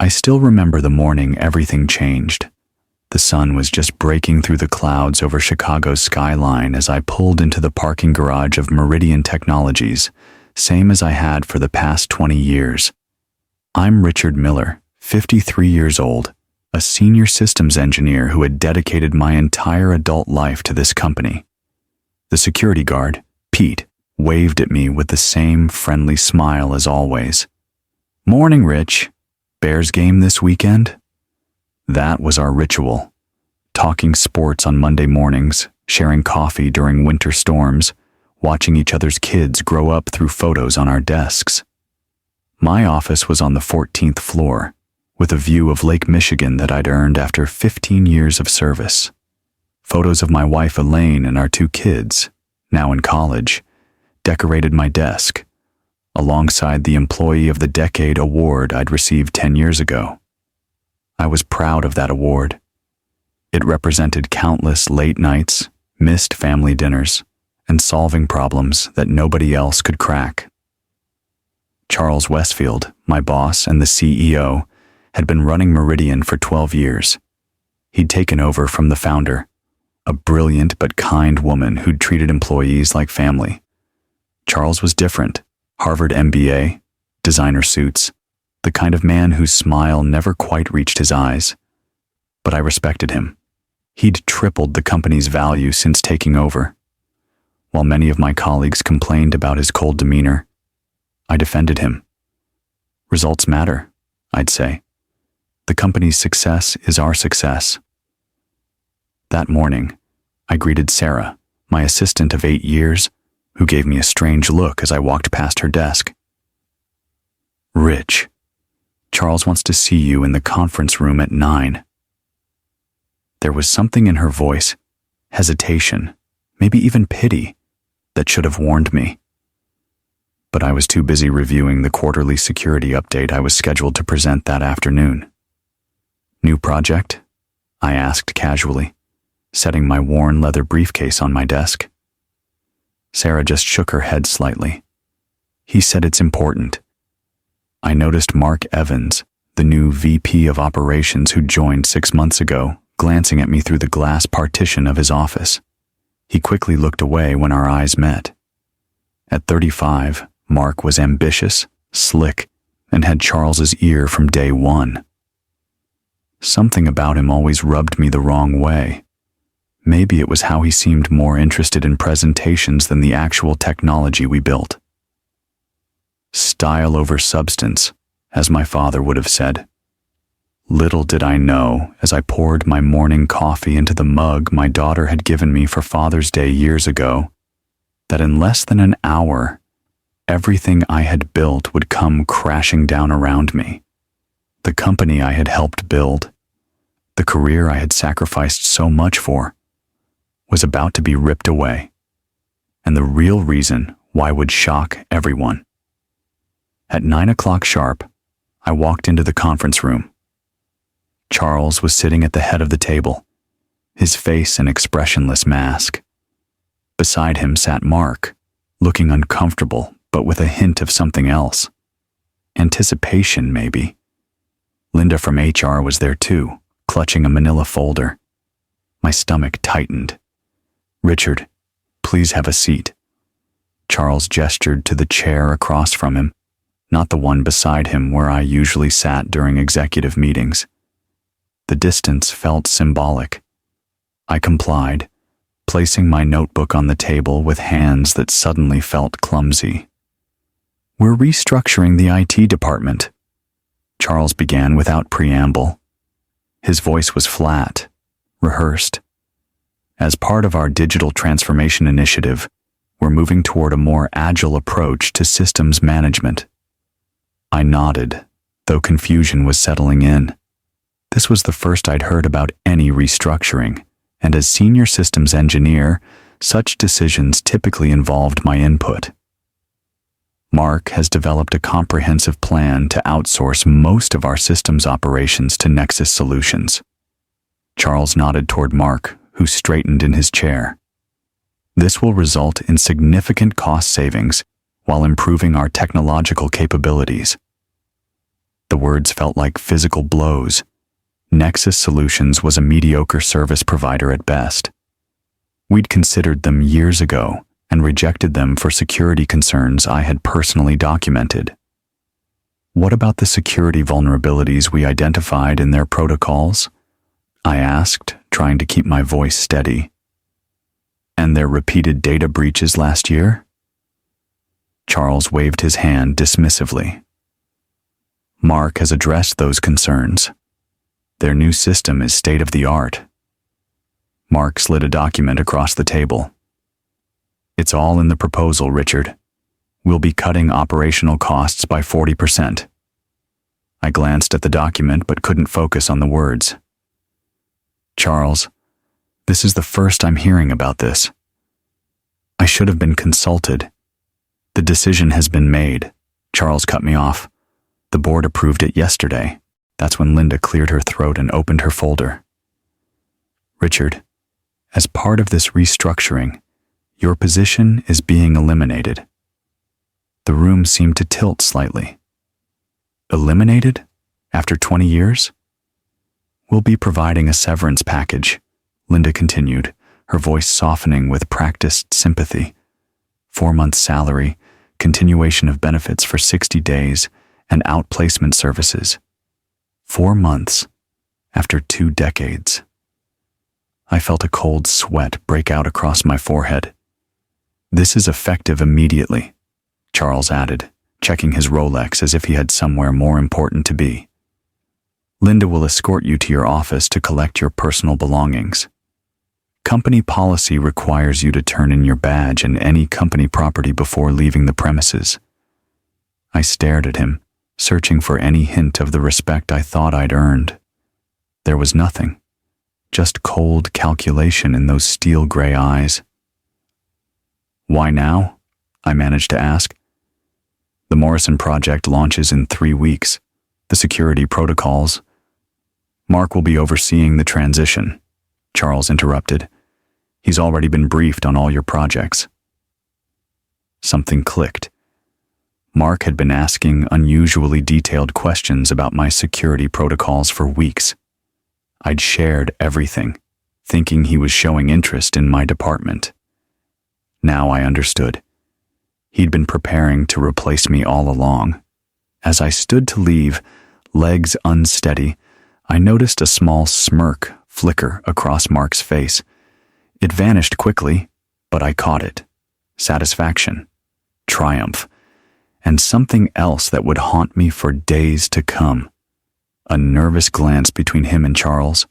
I still remember the morning everything changed. The sun was just breaking through the clouds over Chicago's skyline as I pulled into the parking garage of Meridian Technologies, same as I had for the past 20 years. I'm Richard Miller, 53 years old, a senior systems engineer who had dedicated my entire adult life to this company. The security guard, Pete, waved at me with the same friendly smile as always. "Morning, Rich. Bears game this weekend?" That was our ritual. Talking sports on Monday mornings, sharing coffee during winter storms, watching each other's kids grow up through photos on our desks. My office was on the 14th floor, with a view of Lake Michigan that I'd earned after 15 years of service. Photos of my wife Elaine and our 2 kids, now in college, decorated my desk, alongside the Employee of the Decade award I'd received 10 years ago. I was proud of that award. It represented countless late nights, missed family dinners, and solving problems that nobody else could crack. Charles Westfield, my boss and the CEO, had been running Meridian for 12 years. He'd taken over from the founder, a brilliant but kind woman who'd treated employees like family. Charles was different. Harvard MBA, designer suits, the kind of man whose smile never quite reached his eyes. But I respected him. He'd tripled the company's value since taking over. While many of my colleagues complained about his cold demeanor, I defended him. Results matter, I'd say. The company's success is our success. That morning, I greeted Sarah, my assistant of 8 years, who gave me a strange look as I walked past her desk. "Rich, Charles wants to see you in the conference room at 9. There was something in her voice, hesitation, maybe even pity, that should have warned me. But I was too busy reviewing the quarterly security update I was scheduled to present that afternoon. "New project?" I asked casually, setting my worn leather briefcase on my desk. Sarah just shook her head slightly. "He said it's important." I noticed Mark Evans, the new VP of Operations who joined 6 months ago, glancing at me through the glass partition of his office. He quickly looked away when our eyes met. At 35, Mark was ambitious, slick, and had Charles's ear from day one. Something about him always rubbed me the wrong way. Maybe it was how he seemed more interested in presentations than the actual technology we built. Style over substance, as my father would have said. Little did I know, as I poured my morning coffee into the mug my daughter had given me for Father's Day years ago, that in less than an hour, everything I had built would come crashing down around me. The company I had helped build, the career I had sacrificed so much for, was about to be ripped away, and the real reason why would shock everyone. At 9 o'clock sharp, I walked into the conference room. Charles was sitting at the head of the table, his face an expressionless mask. Beside him sat Mark, looking uncomfortable but with a hint of something else. Anticipation, maybe. Linda from HR was there too, clutching a manila folder. My stomach tightened. "Richard, please have a seat." Charles gestured to the chair across from him, not the one beside him where I usually sat during executive meetings. The distance felt symbolic. I complied, placing my notebook on the table with hands that suddenly felt clumsy. "We're restructuring the IT department," Charles began without preamble. His voice was flat, rehearsed. "As part of our digital transformation initiative, we're moving toward a more agile approach to systems management." I nodded, though confusion was settling in. This was the first I'd heard about any restructuring, and as senior systems engineer, such decisions typically involved my input. Mark has developed a comprehensive plan to outsource most of our systems operations to Nexus Solutions. Charles nodded toward Mark, who straightened in his chair. "This will result in significant cost savings while improving our technological capabilities." The words felt like physical blows. Nexus Solutions was a mediocre service provider at best. We'd considered them years ago and rejected them for security concerns I had personally documented. What about the security vulnerabilities we identified in their protocols? I asked, trying to keep my voice steady. And their repeated data breaches last year? Charles waved his hand dismissively. Mark has addressed those concerns. Their new system is state-of-the-art. Mark slid a document across the table. It's all in the proposal, Richard. We'll be cutting operational costs by 40%. I glanced at the document but couldn't focus on the words. Charles, this is the first I'm hearing about this. I should have been consulted. The decision has been made. Charles cut me off. The board approved it yesterday. That's when Linda cleared her throat and opened her folder. Richard, as part of this restructuring, your position is being eliminated. The room seemed to tilt slightly. Eliminated? After 20 years? We'll be providing a severance package, Linda continued, her voice softening with practiced sympathy. 4-month salary, continuation of benefits for 60 days, and outplacement services. 4 months, after 2 decades. I felt a cold sweat break out across my forehead. This is effective immediately, Charles added, checking his Rolex as if he had somewhere more important to be. Linda will escort you to your office to collect your personal belongings. Company policy requires you to turn in your badge and any company property before leaving the premises. I stared at him, searching for any hint of the respect I thought I'd earned. There was nothing, just cold calculation in those steel-gray eyes. Why now? I managed to ask. The Morrison project launches in 3 weeks. The security protocols. Mark will be overseeing the transition, Charles interrupted. He's already been briefed on all your projects. Something clicked. Mark had been asking unusually detailed questions about my security protocols for weeks. I'd shared everything, thinking he was showing interest in my department. Now I understood. He'd been preparing to replace me all along. As I stood to leave, legs unsteady, I noticed a small smirk flicker across Mark's face. It vanished quickly, but I caught it. Satisfaction, triumph, and something else that would haunt me for days to come. A nervous glance between him and Charles,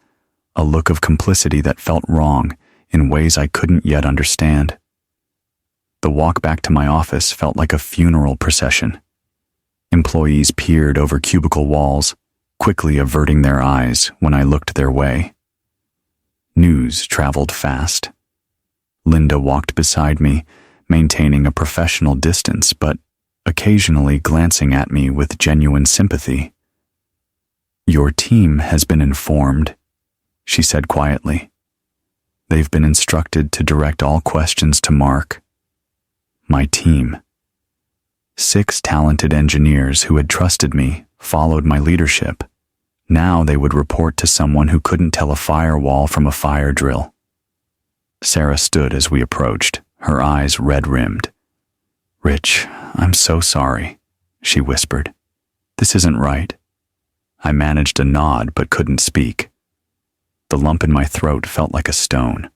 a look of complicity that felt wrong in ways I couldn't yet understand. The walk back to my office felt like a funeral procession. Employees peered over cubicle walls, quickly averting their eyes when I looked their way. News traveled fast. Linda walked beside me, maintaining a professional distance, but occasionally glancing at me with genuine sympathy. Your team has been informed, she said quietly. They've been instructed to direct all questions to Mark. My team. 6 talented engineers who had trusted me followed my leadership. Now they would report to someone who couldn't tell a firewall from a fire drill. Sarah stood as we approached, her eyes red-rimmed. Rich, I'm so sorry, she whispered. This isn't right. I managed a nod but couldn't speak. The lump in my throat felt like a stone.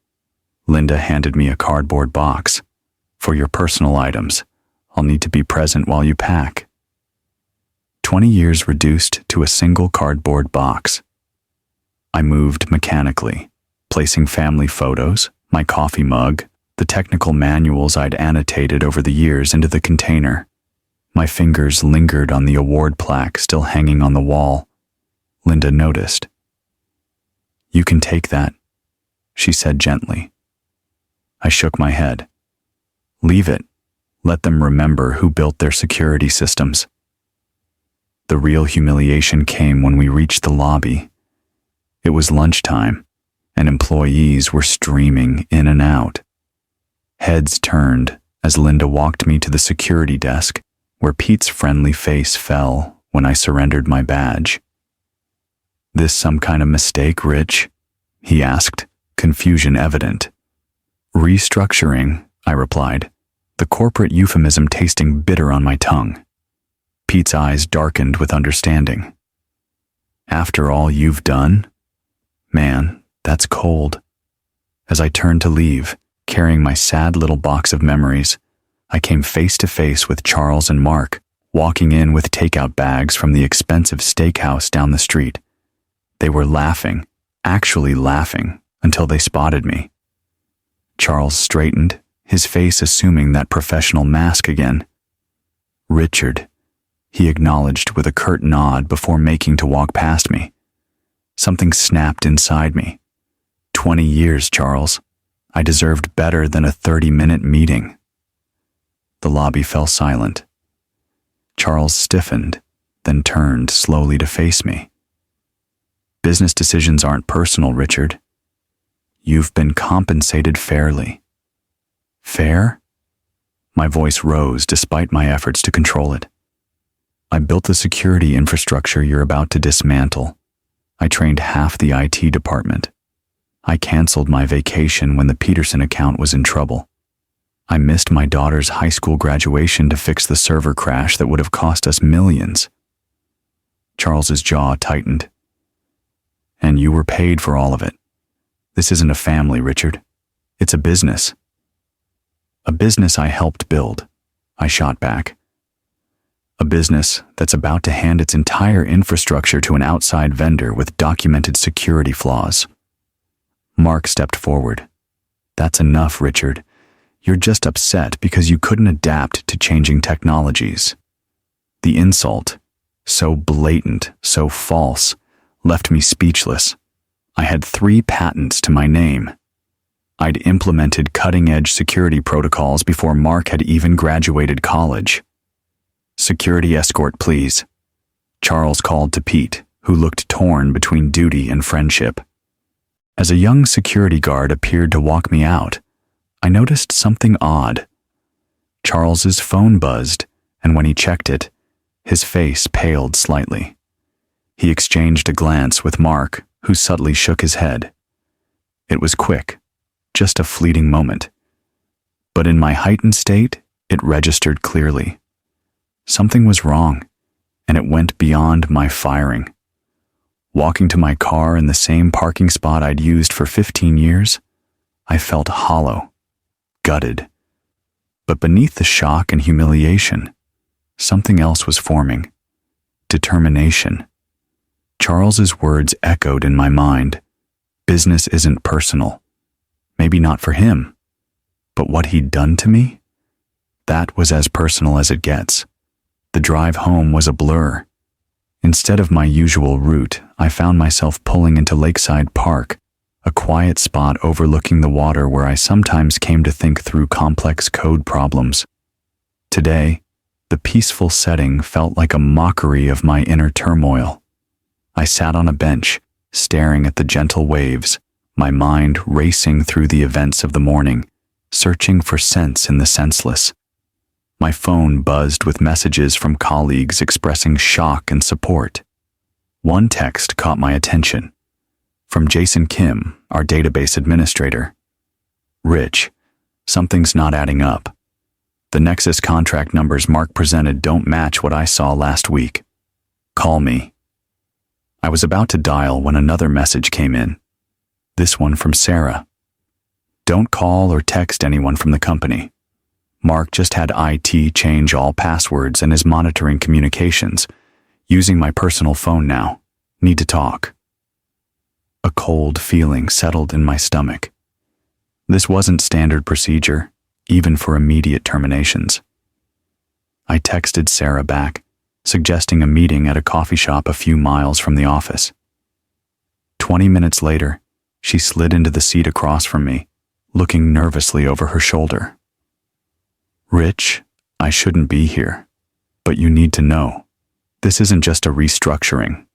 Linda handed me a cardboard box. For your personal items, I'll need to be present while you pack. 20 years reduced to a single cardboard box. I moved mechanically, placing family photos, my coffee mug, the technical manuals I'd annotated over the years into the container. My fingers lingered on the award plaque still hanging on the wall. Linda noticed. You can take that, she said gently. I shook my head. Leave it. Let them remember who built their security systems. The real humiliation came when we reached the lobby. It was lunchtime, and employees were streaming in and out. Heads turned as Linda walked me to the security desk, where Pete's friendly face fell when I surrendered my badge. "This some kind of mistake, Rich?" he asked, confusion evident. "Restructuring," I replied, the corporate euphemism tasting bitter on my tongue. Pete's eyes darkened with understanding. "After all you've done? Man, that's cold." As I turned to leave, carrying my sad little box of memories, I came face to face with Charles and Mark, walking in with takeout bags from the expensive steakhouse down the street. They were laughing, actually laughing, until they spotted me. Charles straightened, his face assuming that professional mask again. "Richard," he acknowledged with a curt nod before making to walk past me. Something snapped inside me. 20 years, Charles. I deserved better than a 30-minute meeting. The lobby fell silent. Charles stiffened, then turned slowly to face me. "Business decisions aren't personal, Richard. You've been compensated fairly." "Fair?" My voice rose despite my efforts to control it. "I built the security infrastructure you're about to dismantle. I trained half the IT department. I canceled my vacation when the Peterson account was in trouble. I missed my daughter's high school graduation to fix the server crash that would have cost us millions." Charles's jaw tightened. "And you were paid for all of it. This isn't a family, Richard. It's a business." "A business I helped build," I shot back. "A business that's about to hand its entire infrastructure to an outside vendor with documented security flaws." Mark stepped forward. "That's enough, Richard. You're just upset because you couldn't adapt to changing technologies." The insult, so blatant, so false, left me speechless. I had 3 patents to my name. I'd implemented cutting-edge security protocols before Mark had even graduated college. "Security escort, please," Charles called to Pete, who looked torn between duty and friendship. As a young security guard appeared to walk me out, I noticed something odd. Charles's phone buzzed, and when he checked it, his face paled slightly. He exchanged a glance with Mark, who subtly shook his head. It was quick, just a fleeting moment. But in my heightened state, it registered clearly. Something was wrong, and it went beyond my firing. Walking to my car in the same parking spot I'd used for 15 years, I felt hollow, gutted. But beneath the shock and humiliation, something else was forming. Determination. Charles's words echoed in my mind. Business isn't personal. Maybe not for him. But what he'd done to me? That was as personal as it gets. The drive home was a blur. Instead of my usual route, I found myself pulling into Lakeside Park, a quiet spot overlooking the water where I sometimes came to think through complex code problems. Today, the peaceful setting felt like a mockery of my inner turmoil. I sat on a bench, staring at the gentle waves, my mind racing through the events of the morning, searching for sense in the senseless. My phone buzzed with messages from colleagues expressing shock and support. One text caught my attention. From Jason Kim, our database administrator. "Rich, something's not adding up. The Nexus contract numbers Mark presented don't match what I saw last week. Call me." I was about to dial when another message came in. This one from Sarah. "Don't call or text anyone from the company. Mark just had IT change all passwords and is monitoring communications, using my personal phone now. Need to talk." A cold feeling settled in my stomach. This wasn't standard procedure, even for immediate terminations. I texted Sarah back, suggesting a meeting at a coffee shop a few miles from the office. 20 minutes later, she slid into the seat across from me, looking nervously over her shoulder. "Rich, I shouldn't be here, but you need to know, this isn't just a restructuring."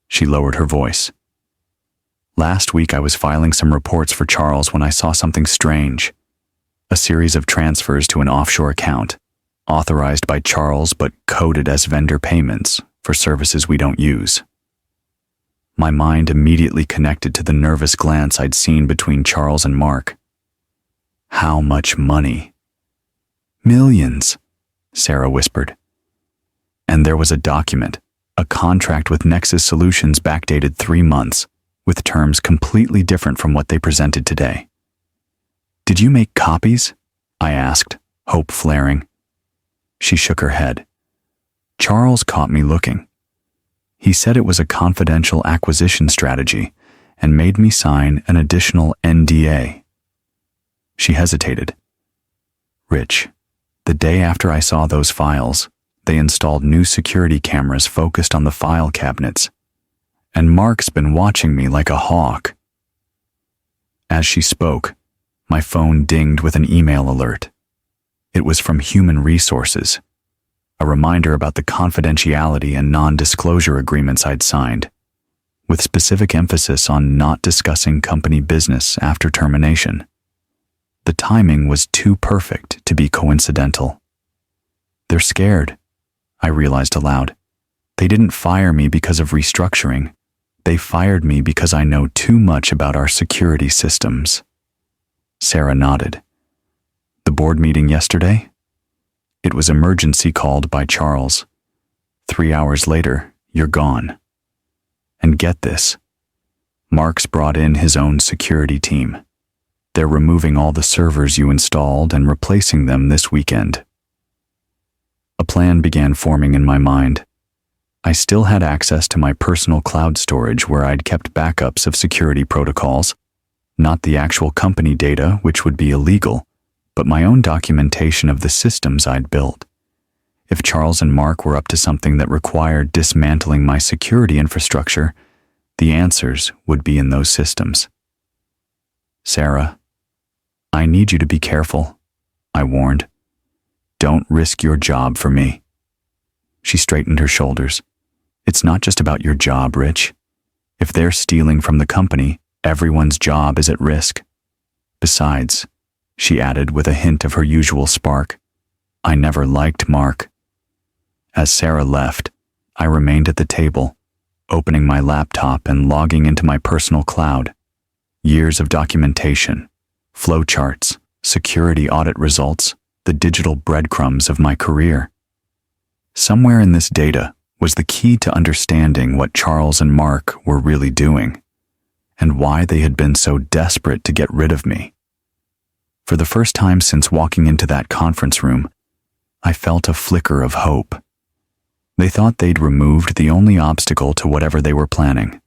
She lowered her voice. "Last week I was filing some reports for Charles when I saw something strange. A series of transfers to an offshore account, authorized by Charles but coded as vendor payments, for services we don't use. My mind immediately connected to the nervous glance I'd seen between Charles and Mark. How much money? Millions, Sarah whispered. And there was a document, a contract with Nexus Solutions backdated 3 months, with terms completely different from what they presented today. Did you make copies? I asked, hope flaring. She shook her head. Charles caught me looking. He said it was a confidential acquisition strategy and made me sign an additional NDA. She hesitated. Rich, the day after I saw those files, they installed new security cameras focused on the file cabinets, and Mark's been watching me like a hawk. As she spoke, my phone dinged with an email alert. It was from Human Resources, a reminder about the confidentiality and non-disclosure agreements I'd signed, with specific emphasis on not discussing company business after termination. The timing was too perfect to be coincidental. They're scared, I realized aloud. They didn't fire me because of restructuring. They fired me because I know too much about our security systems. Sarah nodded. The board meeting yesterday? It was emergency called by Charles. 3 hours later, you're gone. And get this, Mark's brought in his own security team. They're removing all the servers you installed and replacing them this weekend. A plan began forming in my mind. I still had access to my personal cloud storage where I'd kept backups of security protocols, not the actual company data, which would be illegal, but my own documentation of the systems I'd built. If Charles and Mark were up to something that required dismantling my security infrastructure, the answers would be in those systems. Sarah, I need you to be careful, I warned. Don't risk your job for me. She straightened her shoulders. It's not just about your job, Rich. If they're stealing from the company, everyone's job is at risk. Besides, she added with a hint of her usual spark, I never liked Mark. As Sarah left, I remained at the table, opening my laptop and logging into my personal cloud. Years of documentation, flowcharts, security audit results, the digital breadcrumbs of my career. Somewhere in this data was the key to understanding what Charles and Mark were really doing, and why they had been so desperate to get rid of me. For the first time since walking into that conference room, I felt a flicker of hope. They thought they'd removed the only obstacle to whatever they were planning.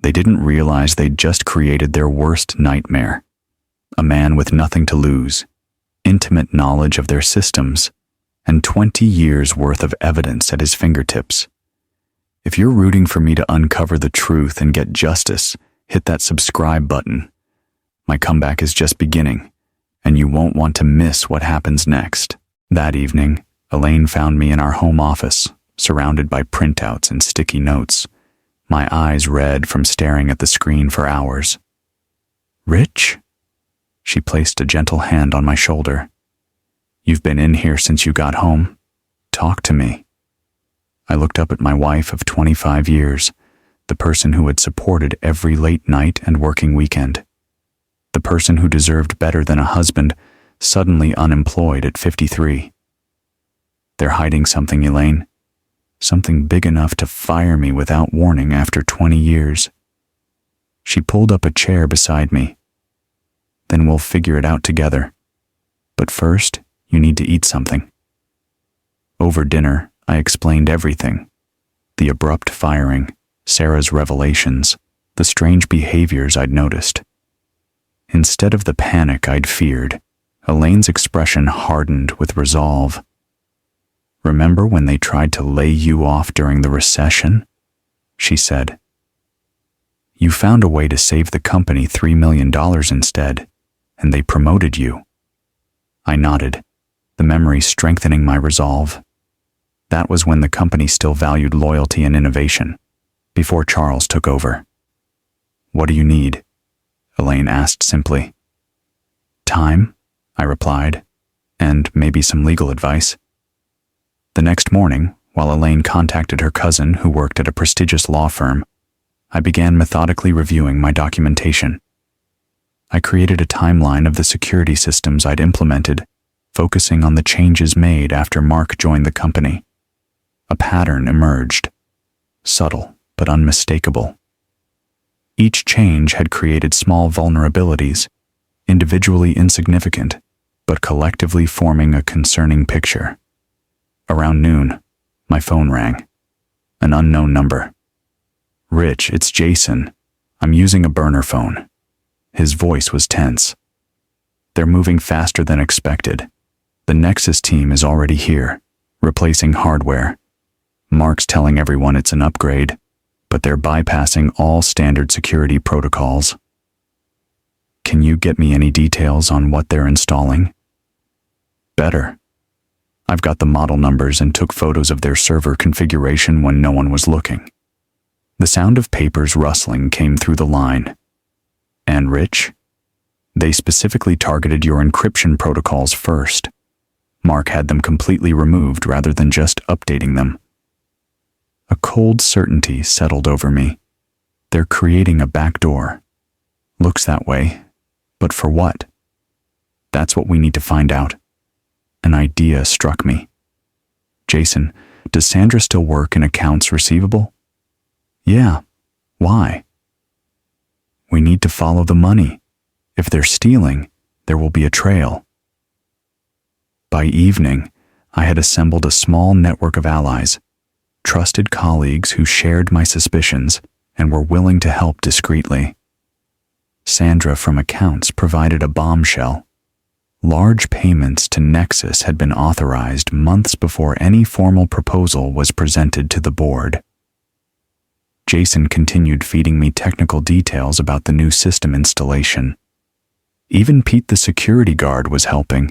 They didn't realize they'd just created their worst nightmare. A man with nothing to lose, intimate knowledge of their systems, and 20 years' worth of evidence at his fingertips. If you're rooting for me to uncover the truth and get justice, hit that subscribe button. My comeback is just beginning, and you won't want to miss what happens next. That evening, Elaine found me in our home office, surrounded by printouts and sticky notes, my eyes red from staring at the screen for hours. Rich? She placed a gentle hand on my shoulder. You've been in here since you got home. Talk to me. I looked up at my wife of 25 years, the person who had supported every late night and working weekend. The person who deserved better than a husband, suddenly unemployed at 53. They're hiding something, Elaine. Something big enough to fire me without warning after 20 years. She pulled up a chair beside me. Then we'll figure it out together. But first, you need to eat something. Over dinner, I explained everything. The abrupt firing, Sarah's revelations, the strange behaviors I'd noticed. Instead of the panic I'd feared, Elaine's expression hardened with resolve. Remember when they tried to lay you off during the recession? She said. You found a way to save the company $3 million instead, and they promoted you. I nodded, the memory strengthening my resolve. That was when the company still valued loyalty and innovation, before Charles took over. What do you need? Elaine asked simply. Time, I replied, and maybe some legal advice. The next morning, While Elaine contacted her cousin, who worked at a prestigious law firm, I began methodically reviewing my documentation. I created a timeline of the security systems I'd implemented, focusing on the changes made after Mark joined the company. A pattern emerged, subtle but unmistakable. Each change had created small vulnerabilities, individually insignificant, but collectively forming a concerning picture. Around noon, my phone rang. An unknown number. "Rich, it's Jason. I'm using a burner phone." His voice was tense. "They're moving faster than expected. The Nexus team is already here, replacing hardware. Mark's telling everyone it's an upgrade, but they're bypassing all standard security protocols. Can you get me any details on what they're installing?" "Better. I've got the model numbers and took photos of their server configuration when no one was looking." The sound of papers rustling came through the line. "And Rich? They specifically targeted your encryption protocols first. Mark had them completely removed rather than just updating them." A cold certainty settled over me. They're creating a backdoor. Looks that way, but for what? That's what we need to find out. An idea struck me. "Jason, does Sandra still work in accounts receivable?" "Yeah. Why?" "We need to follow the money. If they're stealing, there will be a trail." By evening, I had assembled a small network of allies, trusted colleagues who shared my suspicions and were willing to help discreetly. Sandra from accounts provided a bombshell. Large payments to Nexus had been authorized months before any formal proposal was presented to the board. Jason continued feeding me technical details about the new system installation. Even Pete the security guard was helping,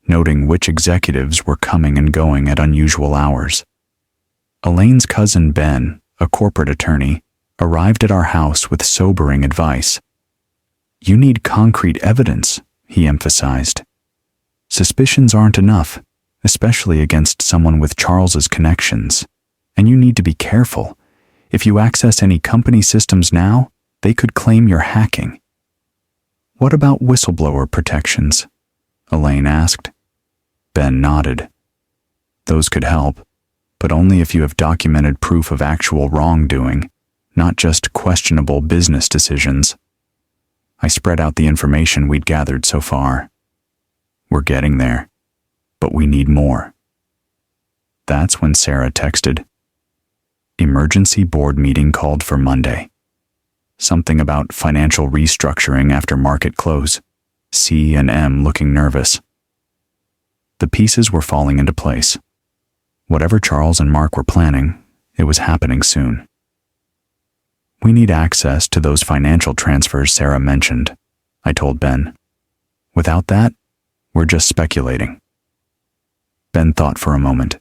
noting which executives were coming and going at unusual hours. Elaine's cousin Ben, a corporate attorney, arrived at our house with sobering advice. "You need concrete evidence," he emphasized. "Suspicions aren't enough, especially against someone with Charles's connections. And you need to be careful. If you access any company systems now, they could claim you're hacking." "What about whistleblower protections?" Elaine asked. Ben nodded. "Those could help, but only if you have documented proof of actual wrongdoing, not just questionable business decisions." I spread out the information we'd gathered so far. "We're getting there, but we need more." That's when Sarah texted. "Emergency board meeting called for Monday. Something about financial restructuring after market close. C and M looking nervous." The pieces were falling into place. Whatever Charles and Mark were planning, it was happening soon. "We need access to those financial transfers Sarah mentioned," I told Ben. "Without that, we're just speculating." Ben thought for a moment.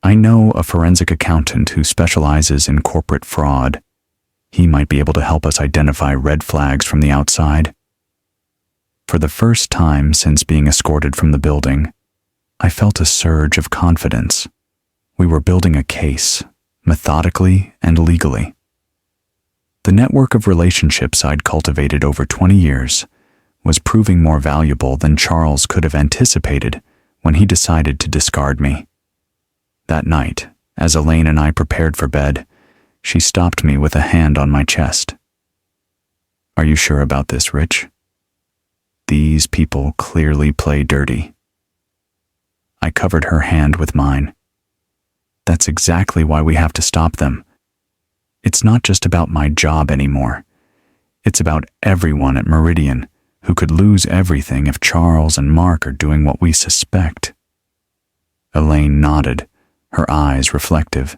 "I know a forensic accountant who specializes in corporate fraud. He might be able to help us identify red flags from the outside." For the first time since being escorted from the building, I felt a surge of confidence. We were building a case, methodically and legally. The network of relationships I'd cultivated over 20 years was proving more valuable than Charles could have anticipated when he decided to discard me. That night, as Elaine and I prepared for bed, she stopped me with a hand on my chest. "Are you sure about this, Rich? These people clearly play dirty." I covered her hand with mine. "That's exactly why we have to stop them. It's not just about my job anymore. It's about everyone at Meridian who could lose everything if Charles and Mark are doing what we suspect." Elaine nodded, her eyes reflective.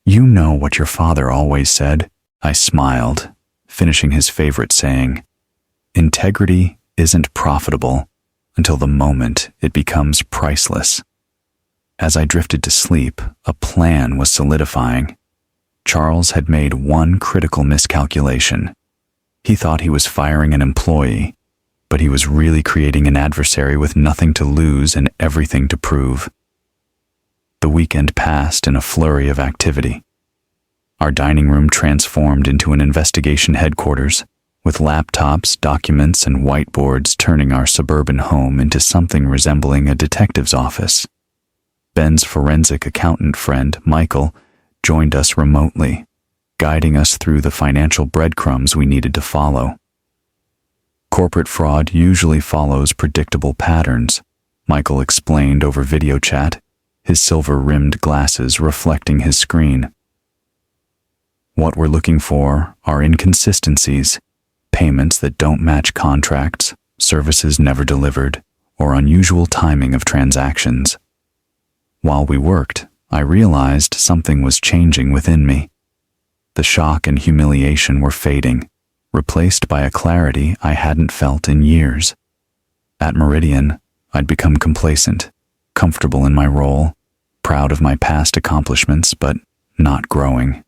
"You know what your father always said." I smiled, finishing his favorite saying, "Integrity isn't profitable until the moment it becomes priceless." As I drifted to sleep, a plan was solidifying. Charles had made one critical miscalculation. He thought he was firing an employee, but he was really creating an adversary with nothing to lose and everything to prove. The weekend passed in a flurry of activity. Our dining room transformed into an investigation headquarters, with laptops, documents, and whiteboards turning our suburban home into something resembling a detective's office. Ben's forensic accountant friend, Michael, joined us remotely, guiding us through the financial breadcrumbs we needed to follow. Corporate fraud usually follows predictable patterns, Michael explained over video chat, his silver-rimmed glasses reflecting his screen. What we're looking for are inconsistencies, payments that don't match contracts, services never delivered, or unusual timing of transactions. While we worked, I realized something was changing within me. The shock and humiliation were fading, replaced by a clarity I hadn't felt in years. At Meridian, I'd become complacent, comfortable in my role, proud of my past accomplishments, but not growing.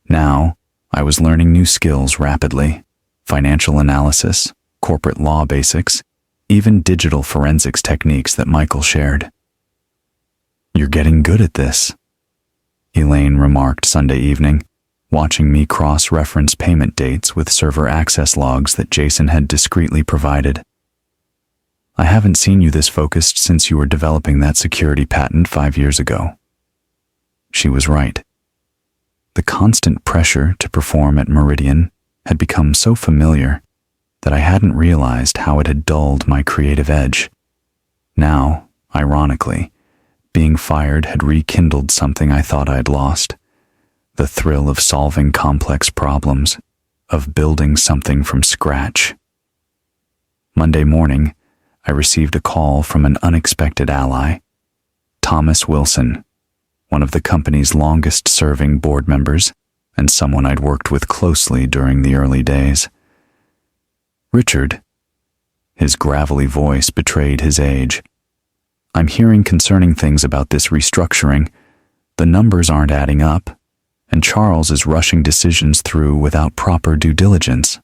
Now, I was learning new skills rapidly: financial analysis, corporate law basics, even digital forensics techniques that Michael shared. "You're getting good at this," Elaine remarked Sunday evening, watching me cross-reference payment dates with server access logs that Jason had discreetly provided. "I haven't seen you this focused since you were developing that security patent 5 years ago." She was right. The constant pressure to perform at Meridian had become so familiar that I hadn't realized how it had dulled my creative edge. Now, ironically, being fired had rekindled something I thought I'd lost: the thrill of solving complex problems, of building something from scratch. Monday morning, I received a call from an unexpected ally, Thomas Wilson, one of the company's longest-serving board members and someone I'd worked with closely during the early days. "Richard," his gravelly voice betrayed his age, "I'm hearing concerning things about this restructuring. The numbers aren't adding up, and Charles is rushing decisions through without proper due diligence."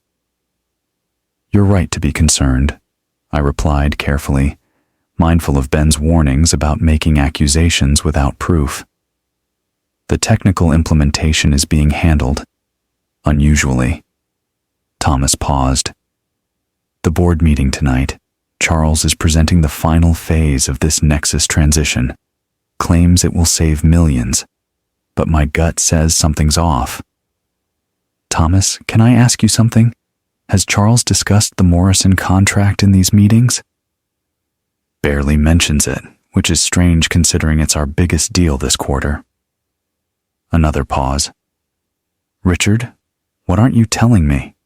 "You're right to be concerned," I replied carefully, mindful of Ben's warnings about making accusations without proof. "The technical implementation is being handled unusually." Thomas paused. "The board meeting tonight, Charles is presenting the final phase of this Nexus transition, claims it will save millions, but my gut says something's off." "Thomas, can I ask you something? Has Charles discussed the Morrison contract in these meetings?" "Barely mentions it, which is strange considering it's our biggest deal this quarter." Another pause. "Richard, what aren't you telling me?"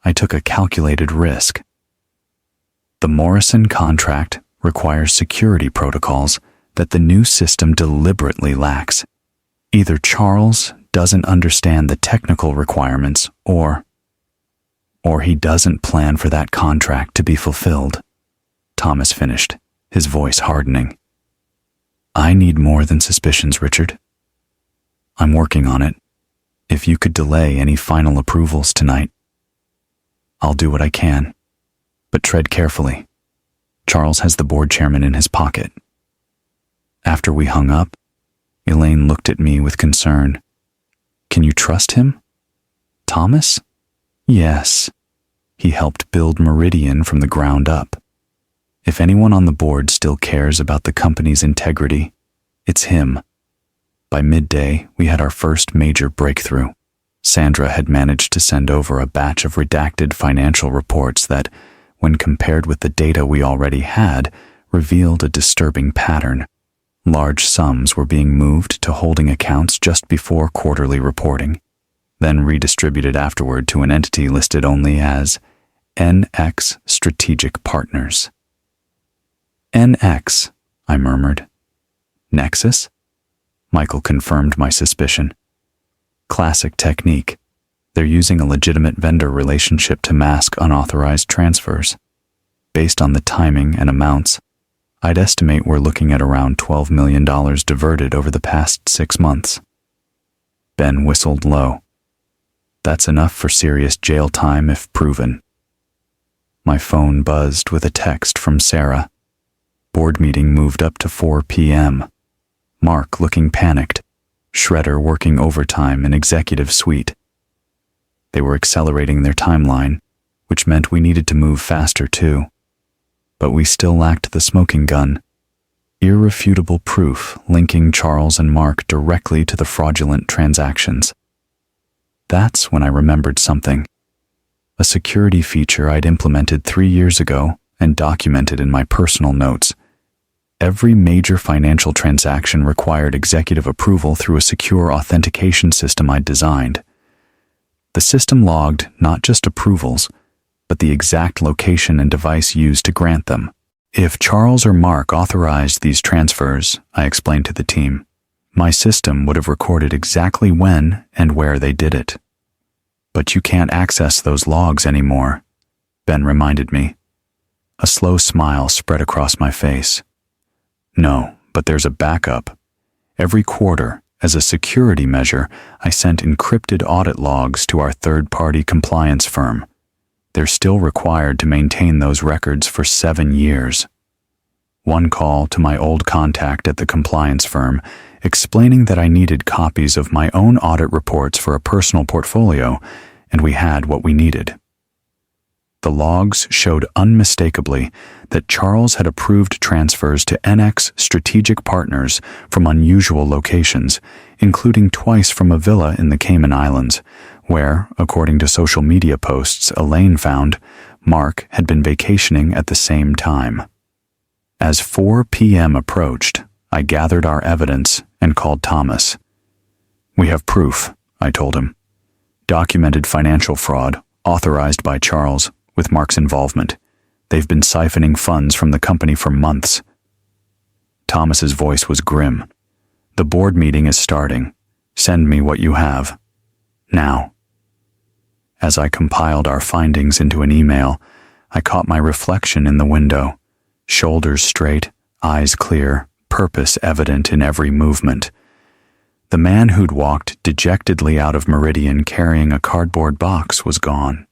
I took a calculated risk. The Morrison contract requires security protocols that the new system deliberately lacks. Either Charles doesn't understand the technical requirements, or he doesn't plan for that contract to be fulfilled. Thomas finished, his voice hardening. "I need more than suspicions, Richard. I'm working on it. If you could delay any final approvals tonight, I'll do what I can. But tread carefully. Charles has the board chairman in his pocket." After we hung up, Elaine looked at me with concern. "Can you trust him?" "Thomas?" "Yes. He helped build Meridian from the ground up. If anyone on the board still cares about the company's integrity, it's him." By midday, we had our first major breakthrough. Sandra had managed to send over a batch of redacted financial reports that, when compared with the data we already had, revealed a disturbing pattern. Large sums were being moved to holding accounts just before quarterly reporting, then redistributed afterward to an entity listed only as NX Strategic Partners. "NX," I murmured. "Nexus?" Michael confirmed my suspicion. "Classic technique. They're using a legitimate vendor relationship to mask unauthorized transfers. Based on the timing and amounts, I'd estimate we're looking at around $12 million diverted over the past 6 months." Ben whistled low. "That's enough for serious jail time if proven." My phone buzzed with a text from Sarah. Board meeting moved up to 4 p.m. Mark looking panicked. Shredder working overtime in executive suite. They were accelerating their timeline, which meant we needed to move faster too. But we still lacked the smoking gun. Irrefutable proof linking Charles and Mark directly to the fraudulent transactions. That's when I remembered something. A security feature I'd implemented 3 years ago and documented in my personal notes. Every major financial transaction required executive approval through a secure authentication system I'd designed. The system logged not just approvals, but the exact location and device used to grant them. If Charles or Mark authorized these transfers, I explained to the team, my system would have recorded exactly when and where they did it. But you can't access those logs anymore, Ben reminded me. A slow smile spread across my face. No, but there's a backup. Every quarter, as a security measure, I sent encrypted audit logs to our third-party compliance firm. They're still required to maintain those records for 7 years. One call to my old contact at the compliance firm, explaining that I needed copies of my own audit reports for a personal portfolio, and we had what we needed. The logs showed unmistakably that Charles had approved transfers to NX strategic partners from unusual locations, including twice from a villa in the Cayman Islands, where, according to social media posts Elaine found, Mark had been vacationing at the same time. As 4 p.m. approached, I gathered our evidence and called Thomas. We have proof, I told him. Documented financial fraud, authorized by Charles, with Mark's involvement. They've been siphoning funds from the company for months. Thomas's voice was grim. The board meeting is starting. Send me what you have. Now. As I compiled our findings into an email, I caught my reflection in the window. Shoulders straight, eyes clear, purpose evident in every movement. The man who'd walked dejectedly out of Meridian carrying a cardboard box was gone.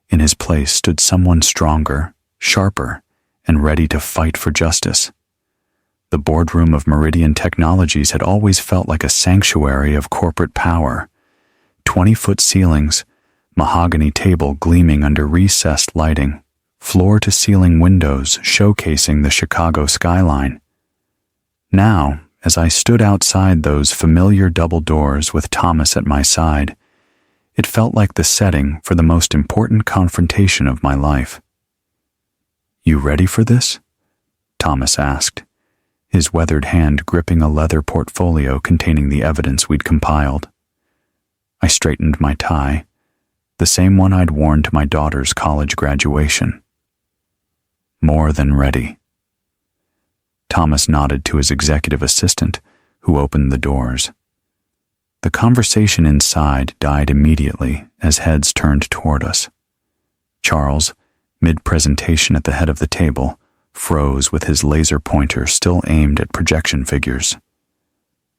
In his place stood someone stronger, sharper, and ready to fight for justice. The boardroom of Meridian Technologies had always felt like a sanctuary of corporate power. 20-foot ceilings, mahogany table gleaming under recessed lighting, floor-to-ceiling windows showcasing the Chicago skyline. Now, as I stood outside those familiar double doors with Thomas at my side, it felt like the setting for the most important confrontation of my life. You ready for this? Thomas asked, his weathered hand gripping a leather portfolio containing the evidence we'd compiled. I straightened my tie, the same one I'd worn to my daughter's college graduation. More than ready. Thomas nodded to his executive assistant, who opened the doors. The conversation inside died immediately as heads turned toward us. Charles, mid-presentation at the head of the table, froze with his laser pointer still aimed at projection figures.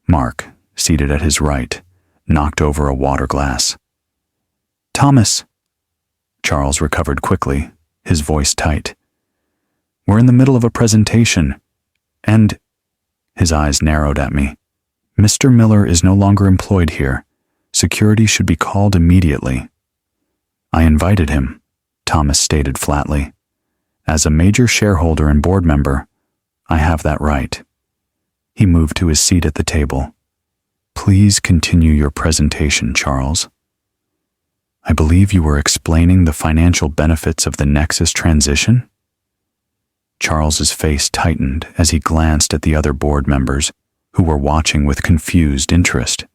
Mark, seated at his right, knocked over a water glass. Thomas! Charles recovered quickly, his voice tight. We're in the middle of a presentation, and... His eyes narrowed at me. Mr. Miller is no longer employed here. Security should be called immediately. I invited him, Thomas stated flatly. As a major shareholder and board member, I have that right. He moved to his seat at the table. Please continue your presentation, Charles. I believe you were explaining the financial benefits of the Nexus transition? Charles's face tightened as he glanced at the other board members, who were watching with confused interest.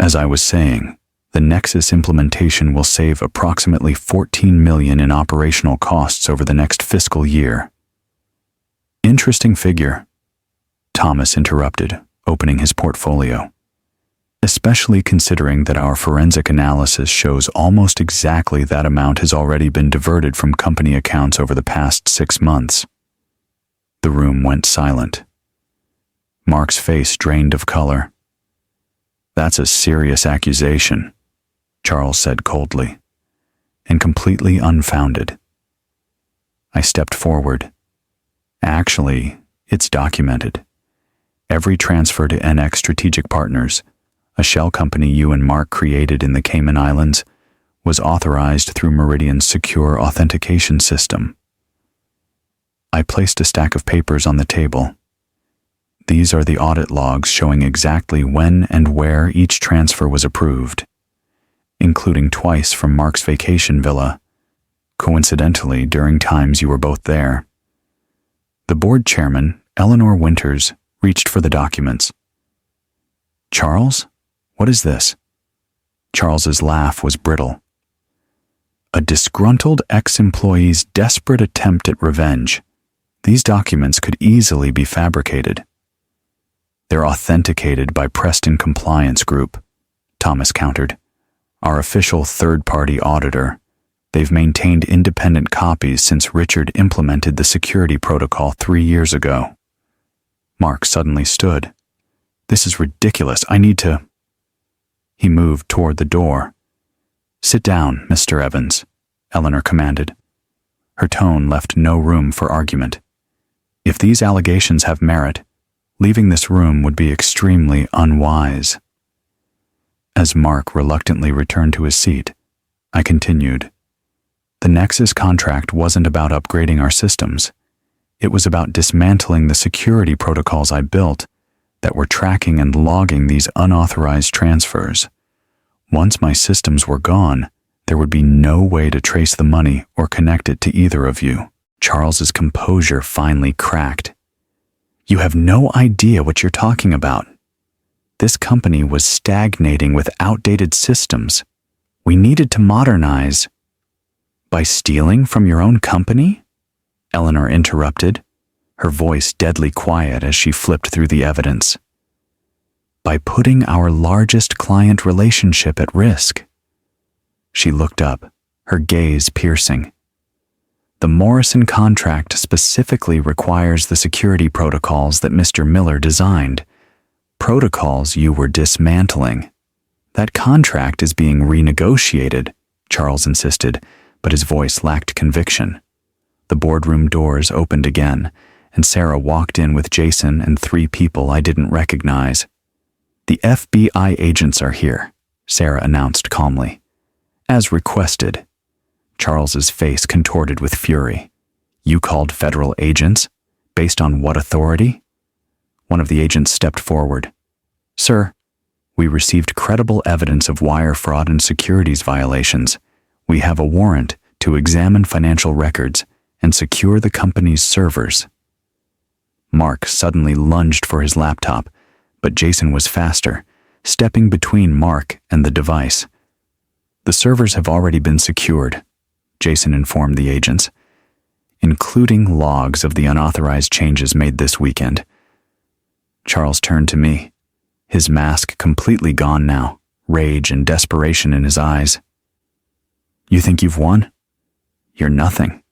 As I was saying, the Nexus implementation will save approximately $14 million in operational costs over the next fiscal year. Interesting figure, Thomas interrupted, opening his portfolio. Especially considering that our forensic analysis shows almost exactly that amount has already been diverted from company accounts over the past 6 months. The room went silent. Mark's face drained of color. That's a serious accusation, Charles said coldly, and completely unfounded. I stepped forward. Actually, it's documented. Every transfer to NX Strategic Partners, a shell company you and Mark created in the Cayman Islands, was authorized through Meridian's secure authentication system. I placed a stack of papers on the table. These are the audit logs showing exactly when and where each transfer was approved, including twice from Mark's vacation villa, coincidentally during times you were both there. The board chairman, Eleanor Winters, reached for the documents. "Charles, what is this?" Charles's laugh was brittle. "A disgruntled ex-employee's desperate attempt at revenge. These documents could easily be fabricated." "They're authenticated by Preston Compliance Group," Thomas countered, "our official third-party auditor. They've maintained independent copies since Richard implemented the security protocol 3 years ago." Mark suddenly stood. "This is ridiculous. I need to—" He moved toward the door. "Sit down, Mr. Evans," Eleanor commanded. Her tone left no room for argument. "If these allegations have merit, leaving this room would be extremely unwise." As Mark reluctantly returned to his seat, I continued. "The Nexus contract wasn't about upgrading our systems. It was about dismantling the security protocols I built that were tracking and logging these unauthorized transfers. Once my systems were gone, there would be no way to trace the money or connect it to either of you." Charles's composure finally cracked. "You have no idea what you're talking about. This company was stagnating with outdated systems. We needed to modernize." "By stealing from your own company?" Eleanor interrupted, her voice deadly quiet as she flipped through the evidence. "By putting our largest client relationship at risk." She looked up, her gaze piercing. "The Morrison contract specifically requires the security protocols that Mr. Miller designed, protocols you were dismantling. That contract is being renegotiated," Charles insisted, but his voice lacked conviction. The boardroom doors opened again, and Sarah walked in with Jason and 3 people I didn't recognize. "The FBI agents are here," Sarah announced calmly. "As requested." Charles's face contorted with fury. "You called federal agents? Based on what authority?" One of the agents stepped forward. "Sir, we received credible evidence of wire fraud and securities violations. We have a warrant to examine financial records and secure the company's servers." Mark suddenly lunged for his laptop, but Jason was faster, stepping between Mark and the device. "The servers have already been secured," Jason informed the agents, "including logs of the unauthorized changes made this weekend." Charles turned to me, his mask completely gone now, rage and desperation in his eyes. "You think you've won? You're nothing.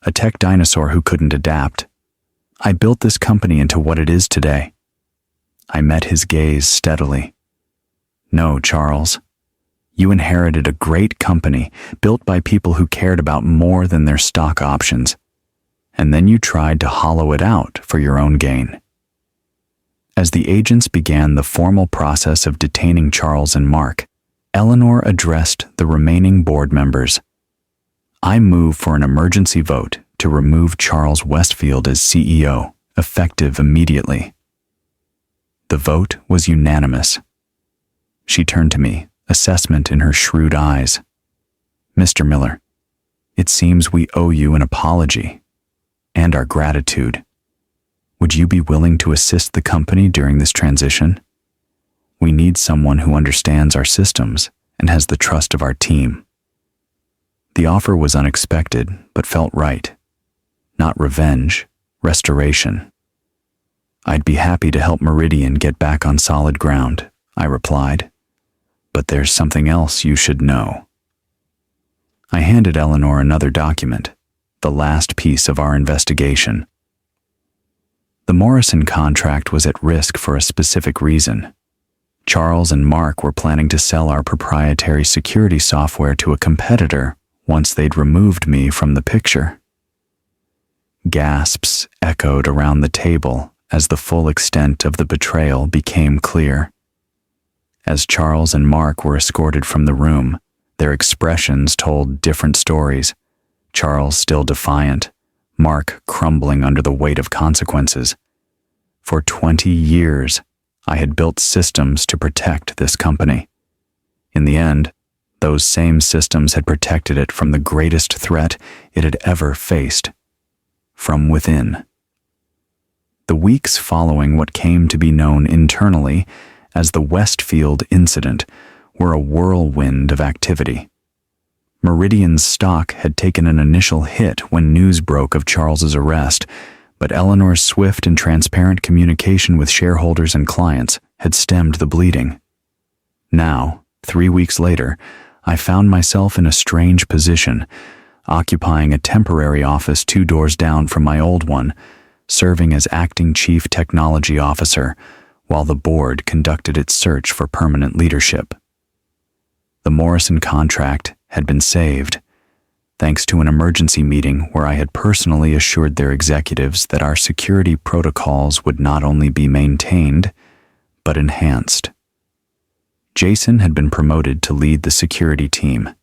A tech dinosaur who couldn't adapt. I built this company into what it is today." I met his gaze steadily. "No, Charles. You inherited a great company built by people who cared about more than their stock options, and then you tried to hollow it out for your own gain." As the agents began the formal process of detaining Charles and Mark, Eleanor addressed the remaining board members. "I move for an emergency vote to remove Charles Westfield as CEO, effective immediately." The vote was unanimous. She turned to me, assessment in her shrewd eyes. "Mr. Miller, it seems we owe you an apology and our gratitude. Would you be willing to assist the company during this transition? We need someone who understands our systems and has the trust of our team." The offer was unexpected, but felt right. Not revenge, restoration. "I'd be happy to help Meridian get back on solid ground," I replied. "But there's something else you should know." I handed Eleanor another document, the last piece of our investigation. The Morrison contract was at risk for a specific reason. Charles and Mark were planning to sell our proprietary security software to a competitor once they'd removed me from the picture. Gasps echoed around the table as the full extent of the betrayal became clear. As Charles and Mark were escorted from the room, their expressions told different stories. Charles still defiant, Mark crumbling under the weight of consequences. For 20 years, I had built systems to protect this company. In the end, those same systems had protected it from the greatest threat it had ever faced, from within. The weeks following what came to be known internally as the Westfield incident were a whirlwind of activity. Meridian's stock had taken an initial hit when news broke of Charles's arrest, but Eleanor's swift and transparent communication with shareholders and clients had stemmed the bleeding. Now, 3 weeks later, I found myself in a strange position, occupying a temporary office 2 doors down from my old one, serving as acting chief technology officer, while the board conducted its search for permanent leadership. The Morrison contract had been saved, thanks to an emergency meeting where I had personally assured their executives that our security protocols would not only be maintained, but enhanced. Jason had been promoted to lead the security team.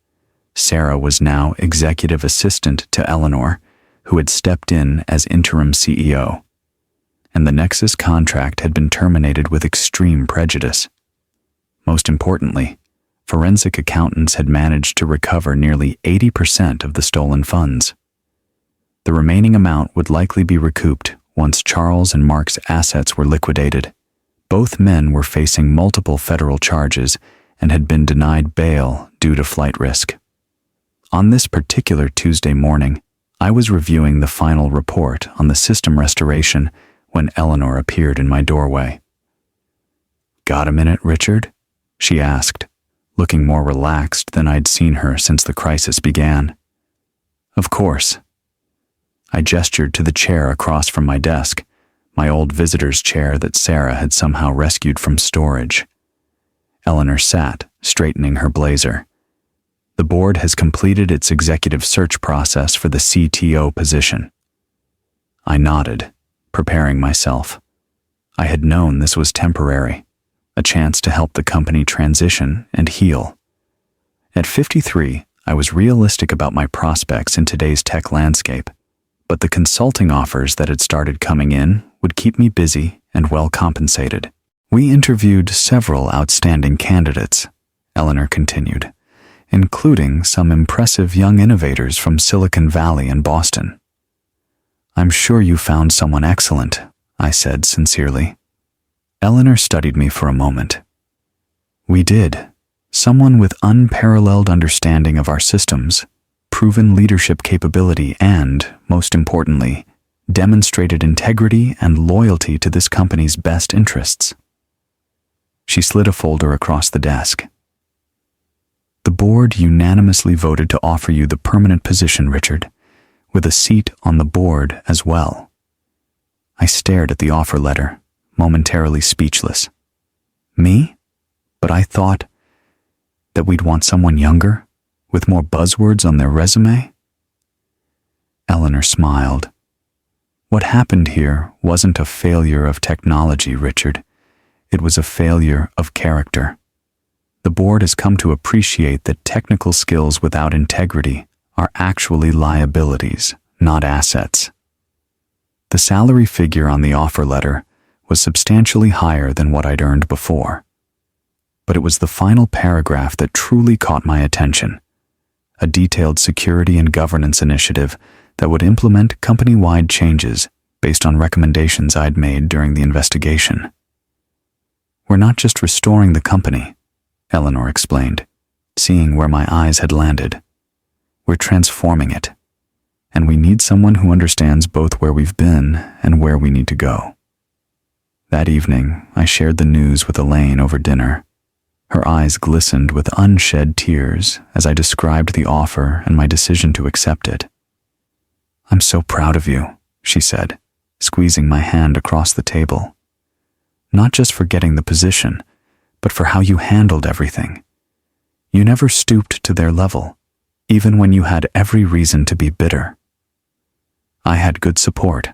Sarah was now executive assistant to Eleanor, who had stepped in as interim CEO. And the Nexus contract had been terminated with extreme prejudice. Most importantly, forensic accountants had managed to recover nearly 80% of the stolen funds. The remaining amount would likely be recouped once Charles and Mark's assets were liquidated. Both men were facing multiple federal charges and had been denied bail due to flight risk. On this particular Tuesday morning, I was reviewing the final report on the system restoration when Eleanor appeared in my doorway. "Got a minute, Richard?" she asked, looking more relaxed than I'd seen her since the crisis began. "Of course." I gestured to the chair across from my desk, my old visitor's chair that Sarah had somehow rescued from storage. Eleanor sat, straightening her blazer. "The board has completed its executive search process for the CTO position." I nodded, preparing myself. I had known this was temporary, a chance to help the company transition and heal. At 53, I was realistic about my prospects in today's tech landscape, but the consulting offers that had started coming in would keep me busy and well compensated. "We interviewed several outstanding candidates," Eleanor continued, "including some impressive young innovators from Silicon Valley and Boston." "I'm sure you found someone excellent," I said sincerely. Eleanor studied me for a moment. "We did. Someone with unparalleled understanding of our systems, proven leadership capability, and, most importantly, demonstrated integrity and loyalty to this company's best interests." She slid a folder across the desk. "The board unanimously voted to offer you the permanent position, Richard, with a seat on the board as well." I stared at the offer letter, momentarily speechless. "Me? But I thought that we'd want someone younger, with more buzzwords on their resume?" Eleanor smiled. "What happened here wasn't a failure of technology, Richard. It was a failure of character. The board has come to appreciate that technical skills without integrity are actually liabilities, not assets." The salary figure on the offer letter was substantially higher than what I'd earned before. But it was the final paragraph that truly caught my attention, a detailed security and governance initiative that would implement company-wide changes based on recommendations I'd made during the investigation. "We're not just restoring the company," Eleanor explained, seeing where my eyes had landed. "We're transforming it, and we need someone who understands both where we've been and where we need to go." That evening, I shared the news with Elaine over dinner. Her eyes glistened with unshed tears as I described the offer and my decision to accept it. "I'm so proud of you," she said, squeezing my hand across the table. "Not just for getting the position, but for how you handled everything. You never stooped to their level, even when you had every reason to be bitter." I had good support,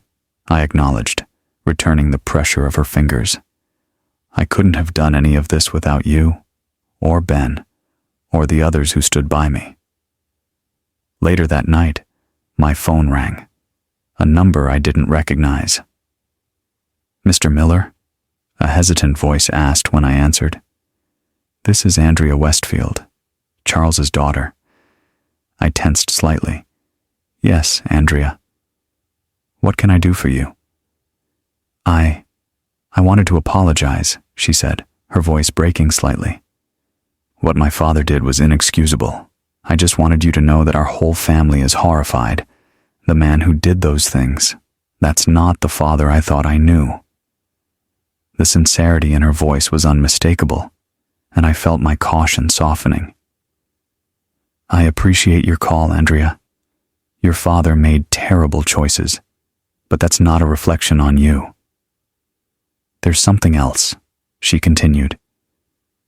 I acknowledged, returning the pressure of her fingers. I couldn't have done any of this without you, or Ben, or the others who stood by me. Later that night, my phone rang, a number I didn't recognize. "Mr. Miller?" a hesitant voice asked when I answered. "This is Andrea Westfield, Charles's daughter." I tensed slightly. "Yes, Andrea. What can I do for you?" I wanted to apologize," she said, her voice breaking slightly. "What my father did was inexcusable. I just wanted you to know that our whole family is horrified. The man who did those things, that's not the father I thought I knew." The sincerity in her voice was unmistakable, and I felt my caution softening. "I appreciate your call, Andrea. Your father made terrible choices, but that's not a reflection on you. There's something else," she continued.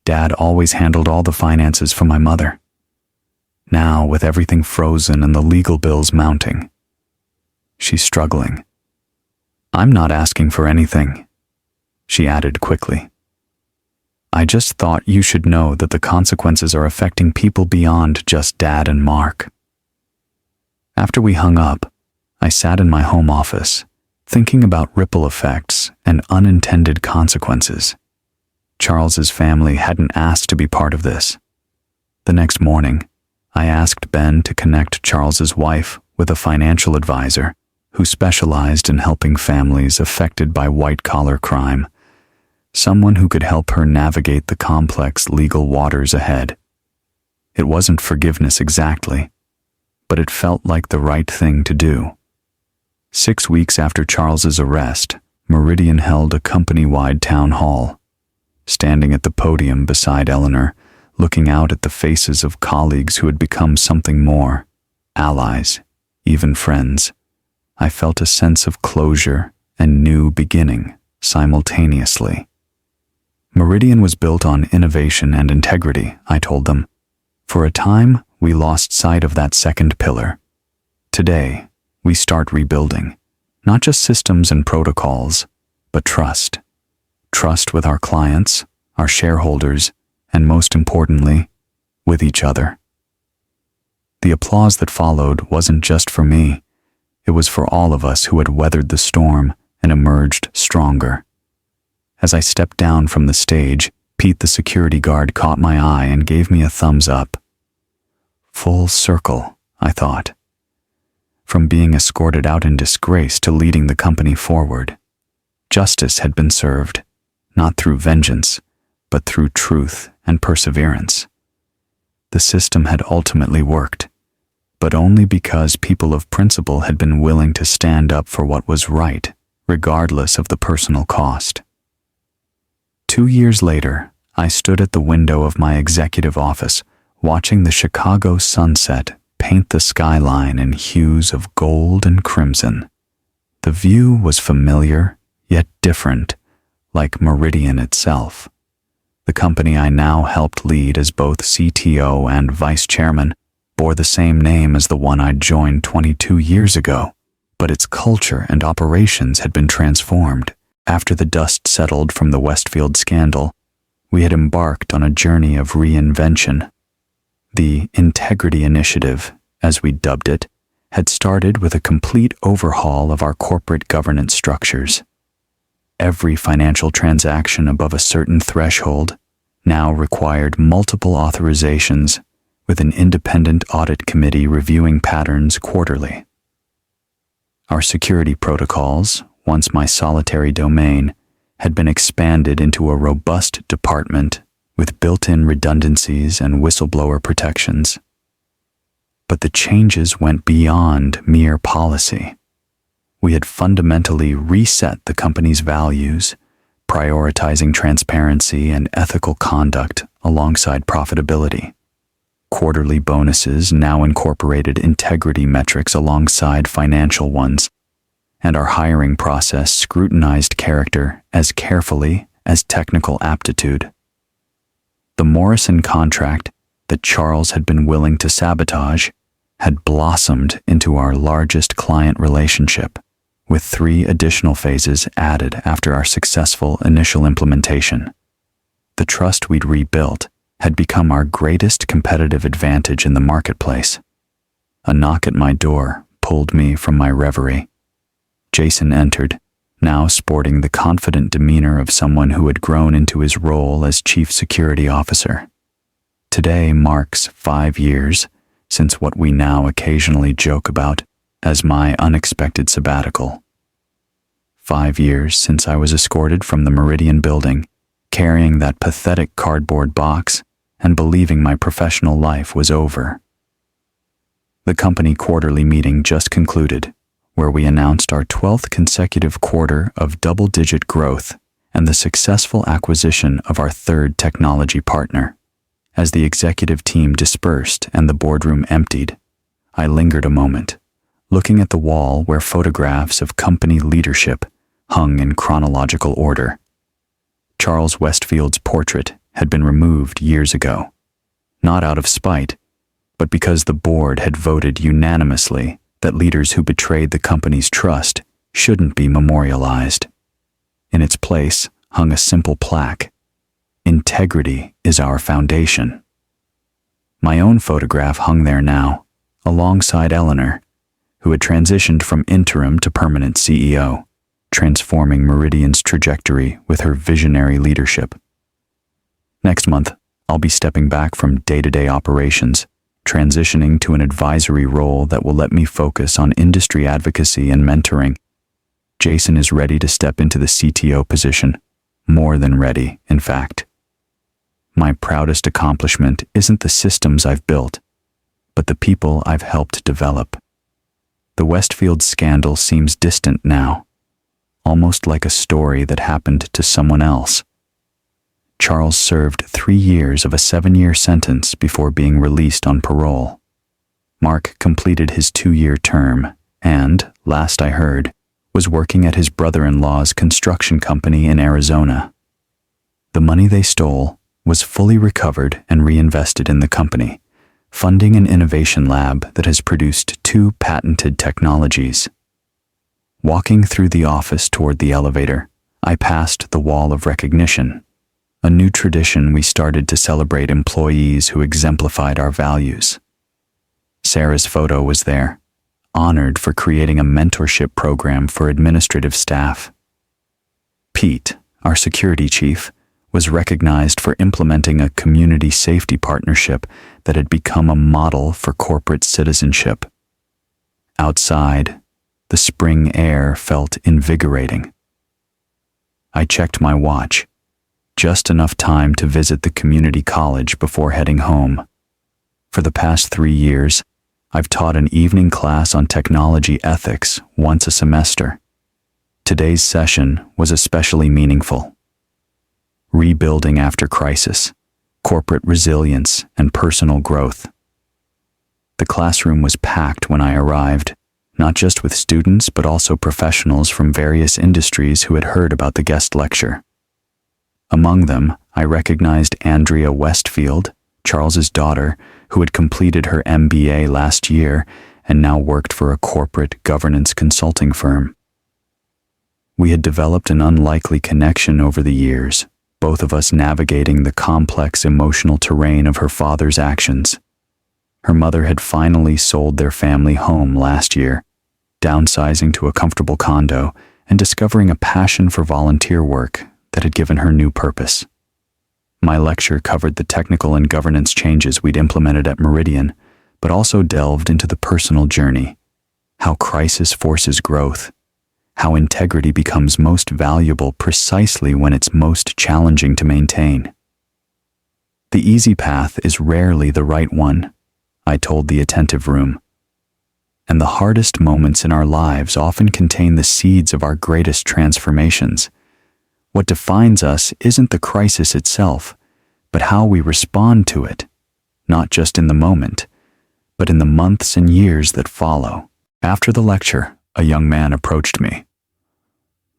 "Dad always handled all the finances for my mother. Now, with everything frozen and the legal bills mounting, she's struggling. I'm not asking for anything," she added quickly. "I just thought you should know that the consequences are affecting people beyond just Dad and Mark." After we hung up, I sat in my home office, thinking about ripple effects and unintended consequences. Charles's family hadn't asked to be part of this. The next morning, I asked Ben to connect Charles's wife with a financial advisor who specialized in helping families affected by white-collar crime, someone who could help her navigate the complex legal waters ahead. It wasn't forgiveness exactly, but it felt like the right thing to do. 6 weeks after Charles's arrest, Meridian held a company-wide town hall. Standing at the podium beside Eleanor, looking out at the faces of colleagues who had become something more, allies, even friends, I felt a sense of closure and new beginning simultaneously. Meridian was built on innovation and integrity, I told them. For a time, we lost sight of that second pillar. Today, we start rebuilding, not just systems and protocols, but trust. Trust with our clients, our shareholders, and most importantly, with each other. The applause that followed wasn't just for me. It was for all of us who had weathered the storm and emerged stronger. As I stepped down from the stage, Pete the security guard caught my eye and gave me a thumbs up. Full circle, I thought. From being escorted out in disgrace to leading the company forward. Justice had been served, not through vengeance, but through truth and perseverance. The system had ultimately worked, but only because people of principle had been willing to stand up for what was right, regardless of the personal cost. 2 years later, I stood at the window of my executive office, watching the Chicago sunset paint the skyline in hues of gold and crimson. The view was familiar, yet different, like Meridian itself. The company I now helped lead as both CTO and vice chairman bore the same name as the one I'd joined 22 years ago, but its culture and operations had been transformed. After the dust settled from the Westfield scandal, we had embarked on a journey of reinvention. The Integrity Initiative, as we dubbed it, had started with a complete overhaul of our corporate governance structures. Every financial transaction above a certain threshold now required multiple authorizations, with an independent audit committee reviewing patterns quarterly. Our security protocols, once my solitary domain, had been expanded into a robust department with built-in redundancies and whistleblower protections. But the changes went beyond mere policy. We had fundamentally reset the company's values, prioritizing transparency and ethical conduct alongside profitability. Quarterly bonuses now incorporated integrity metrics alongside financial ones, and our hiring process scrutinized character as carefully as technical aptitude. The Morrison contract that Charles had been willing to sabotage had blossomed into our largest client relationship, with 3 additional phases added after our successful initial implementation. The trust we'd rebuilt had become our greatest competitive advantage in the marketplace. A knock at my door pulled me from my reverie. Jason entered, now sporting the confident demeanor of someone who had grown into his role as Chief Security Officer. Today marks 5 years since what we now occasionally joke about as my unexpected sabbatical. 5 years since I was escorted from the Meridian building, carrying that pathetic cardboard box and believing my professional life was over. The company quarterly meeting just concluded, where we announced our 12th consecutive quarter of double-digit growth and the successful acquisition of our 3rd technology partner. As the executive team dispersed and the boardroom emptied, I lingered a moment, looking at the wall where photographs of company leadership hung in chronological order. Charles Westfield's portrait had been removed years ago, not out of spite, but because the board had voted unanimously that leaders who betrayed the company's trust shouldn't be memorialized. In its place hung a simple plaque: "Integrity is our foundation." My own photograph hung there now, alongside Eleanor, who had transitioned from interim to permanent CEO, transforming Meridian's trajectory with her visionary leadership. Next month, I'll be stepping back from day-to-day operations, transitioning to an advisory role that will let me focus on industry advocacy and mentoring. Jason is ready to step into the CTO position, more than ready, in fact. My proudest accomplishment isn't the systems I've built, but the people I've helped develop. The Westfield scandal seems distant now, almost like a story that happened to someone else. Charles served 3 years of a 7-year sentence before being released on parole. Mark completed his 2-year term and, last I heard, was working at his brother-in-law's construction company in Arizona. The money they stole was fully recovered and reinvested in the company, funding an innovation lab that has produced 2 patented technologies. Walking through the office toward the elevator, I passed the wall of recognition, a new tradition we started to celebrate employees who exemplified our values. Sarah's photo was there, honored for creating a mentorship program for administrative staff. Pete, our security chief, was recognized for implementing a community safety partnership that had become a model for corporate citizenship. Outside, the spring air felt invigorating. I checked my watch, just enough time to visit the community college before heading home. For the past 3 years, I've taught an evening class on technology ethics once a semester. Today's session was especially meaningful. Rebuilding after crisis, corporate resilience, and personal growth. The classroom was packed when I arrived, not just with students but also professionals from various industries who had heard about the guest lecture. Among them, I recognized Andrea Westfield, Charles's daughter, who had completed her MBA last year and now worked for a corporate governance consulting firm. We had developed an unlikely connection over the years, both of us navigating the complex emotional terrain of her father's actions. Her mother had finally sold their family home last year, downsizing to a comfortable condo and discovering a passion for volunteer work that had given her new purpose. My lecture covered the technical and governance changes we'd implemented at Meridian, but also delved into the personal journey, how crisis forces growth, how integrity becomes most valuable precisely when it's most challenging to maintain. The easy path is rarely the right one, I told the attentive room. And the hardest moments in our lives often contain the seeds of our greatest transformations. What defines us isn't the crisis itself, but how we respond to it, not just in the moment, but in the months and years that follow. After the lecture, a young man approached me.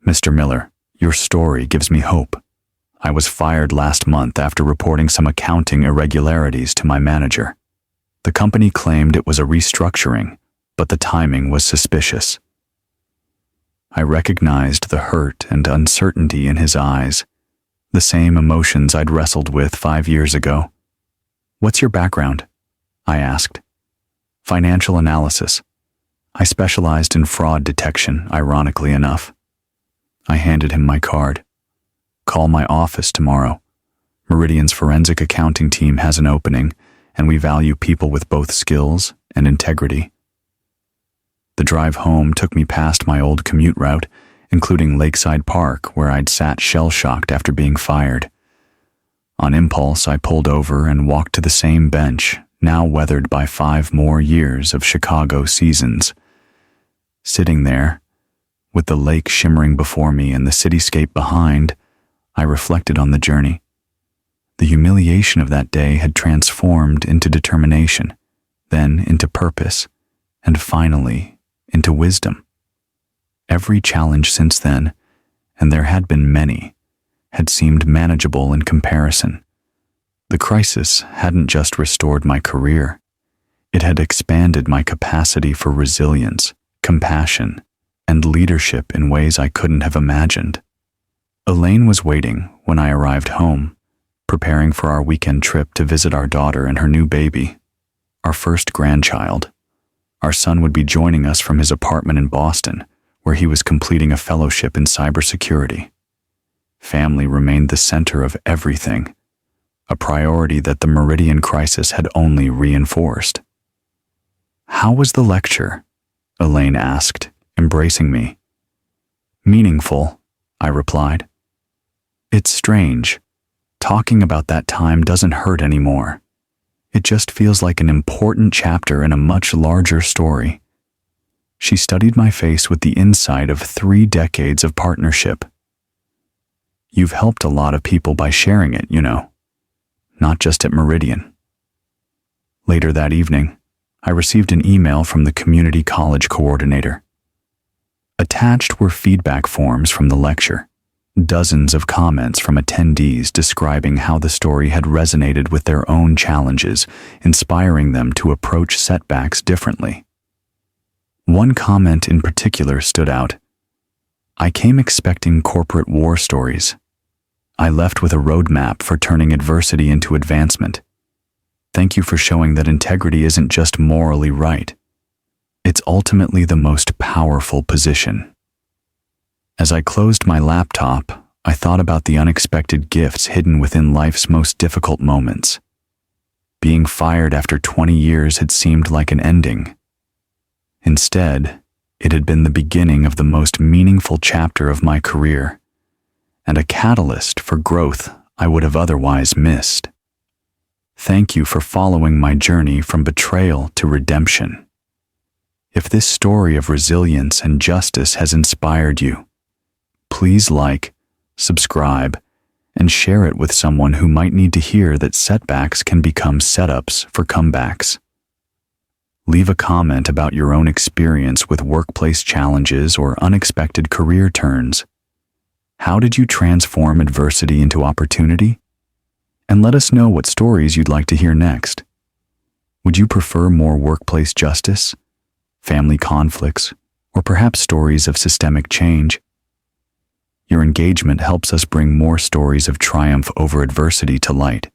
"Mr. Miller, your story gives me hope. I was fired last month after reporting some accounting irregularities to my manager. The company claimed it was a restructuring, but the timing was suspicious. I recognized the hurt and uncertainty in his eyes, the same emotions I'd wrestled with 5 years ago. "What's your background?" I asked. "Financial analysis. I specialized in fraud detection, ironically enough." I handed him my card. "Call my office tomorrow. Meridian's forensic accounting team has an opening, and we value people with both skills and integrity." The drive home took me past my old commute route, including Lakeside Park, where I'd sat shell-shocked after being fired. On impulse, I pulled over and walked to the same bench, now weathered by 5 more years of Chicago seasons. Sitting there, with the lake shimmering before me and the cityscape behind, I reflected on the journey. The humiliation of that day had transformed into determination, then into purpose, and finally into wisdom. Every challenge since then, and there had been many, had seemed manageable in comparison. The crisis hadn't just restored my career. It had expanded my capacity for resilience, compassion, and leadership in ways I couldn't have imagined. Elaine was waiting when I arrived home, preparing for our weekend trip to visit our daughter and her new baby, our first grandchild. Our son would be joining us from his apartment in Boston, where he was completing a fellowship in cybersecurity. Family remained the center of everything, a priority that the Meridian crisis had only reinforced. "How was the lecture?" Elaine asked, embracing me. "Meaningful," I replied. "It's strange. Talking about that time doesn't hurt anymore. It just feels like an important chapter in a much larger story." She studied my face with the insight of 3 decades of partnership. "You've helped a lot of people by sharing it, you know. Not just at Meridian." Later that evening, I received an email from the community college coordinator. Attached were feedback forms from the lecture, dozens of comments from attendees describing how the story had resonated with their own challenges, inspiring them to approach setbacks differently. One comment in particular stood out. "I came expecting corporate war stories. I left with a roadmap for turning adversity into advancement. Thank you for showing that integrity isn't just morally right. It's ultimately the most powerful position." As I closed my laptop, I thought about the unexpected gifts hidden within life's most difficult moments. Being fired after 20 years had seemed like an ending. Instead, it had been the beginning of the most meaningful chapter of my career, and a catalyst for growth I would have otherwise missed. Thank you for following my journey from betrayal to redemption. If this story of resilience and justice has inspired you, please like, subscribe, and share it with someone who might need to hear that setbacks can become setups for comebacks. Leave a comment about your own experience with workplace challenges or unexpected career turns. How did you transform adversity into opportunity? And let us know what stories you'd like to hear next. Would you prefer more workplace justice, family conflicts, or perhaps stories of systemic change? Your engagement helps us bring more stories of triumph over adversity to light.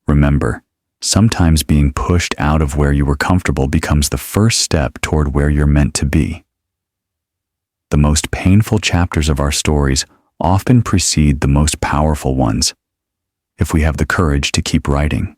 Remember, sometimes being pushed out of where you were comfortable becomes the first step toward where you're meant to be. The most painful chapters of our stories often precede the most powerful ones, if we have the courage to keep writing.